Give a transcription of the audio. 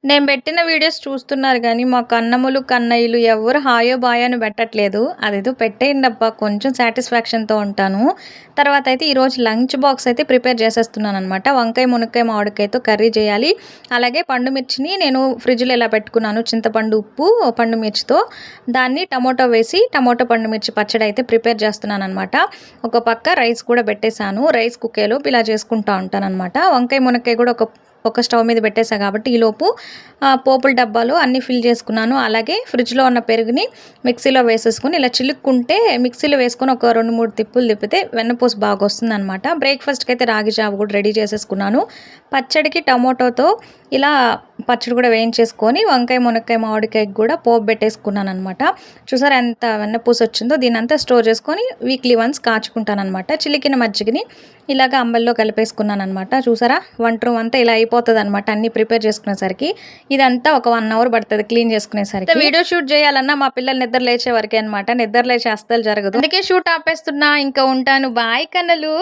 నేను పెట్టిన వీడియోస్ చూస్తున్నారు గానీ, మా కన్నములు, కన్నయ్యలు ఎవ్వరు హాయో, బాయో అని పెట్టట్లేదు. అదేదో పెట్టేయండబ్బా! కొంచెం సాటిస్ఫాక్షన్‌తో ఉంటాను. తర్వాతయితే ఈరోజు లంచ్ బాక్స్ అయితే ప్రిపేర్ చేసేస్తున్నాననమాట. వంకాయ, మునక్కాయ, మామిడికాయతో కర్రీ చేయాలి. అలాగే పండు మిర్చిని నేను ఫ్రిడ్జ్‌లో ఇలా పెట్టుకున్నాను. చింతపండు, ఉప్పు, పండు మిర్చితో. దాన్ని టమోటో వేసి, టమోటో పండు మిర్చి పచ్చడి అయితే ప్రిపేర్ చేస్తున్నాననమాట. ఒక పక్క రైస్ కూడా పెట్టేశాను. రైస్ కుక్కేలోపు ఇలా చేసుకుంటా ఉంటాననమాట. వంకాయ, మునక్కాయ కూడా ఒక స్టవ్ మీద పెట్టేసా కాబట్టి ఈలోపు పోపుల డబ్బాలో అన్నీ ఫిల్ చేసుకున్నాను. అలాగే ఫ్రిడ్జ్‌లో ఉన్న పెరుగుని మిక్సీలో వేసేసుకొని ఇలా చిలుక్కుంటే మిక్సీలో వేసుకొని ఒక 2, 3 తిప్పులు తిప్పితే వెన్నపూస బాగొస్తుందనమాట. బ్రేక్‌ఫాస్ట్‌కైతే రాగి జావ కూడా రెడీ చేసేసుకున్నాను. పచ్చడికి టమోటోతో ఇలా పచ్చడి కూడా వేయించేసుకొని వంకాయ, మునక్కాయ, మామిడికాయకి కూడా పోపు పెట్టేసుకున్నాననమాట. చూసారా ఎంత వెన్నపూస వచ్చిందో దీన్నంతా స్టోర్ చేసుకొని వీక్లీ వన్స్ కాచుకుంటాననమాట. చిలికిన మజ్జిగని ఇలాగ అంబల్లో కలిపేసుకున్నాననమాట. చూసారా వంట రూమ్ అంతా ఇలా అయిపోతదనమాట అన్నీ ప్రిపేర్ చేసుకునేసరికి. ఇదంతా ఒక 1 అవర్ పడతది క్లీన్ చేసుకునేసరికి. వీడియో షూట్ చేయాలన్నా మా పిల్లలు నిద్ర లేచే వరకే అనమాట. నిద్ర లేచి అస్సలు జరగదు. అందుకే షూట్ ఆపేస్తున్నా. ఇంకా ఉంటాను. బాయ్ కన్నలు.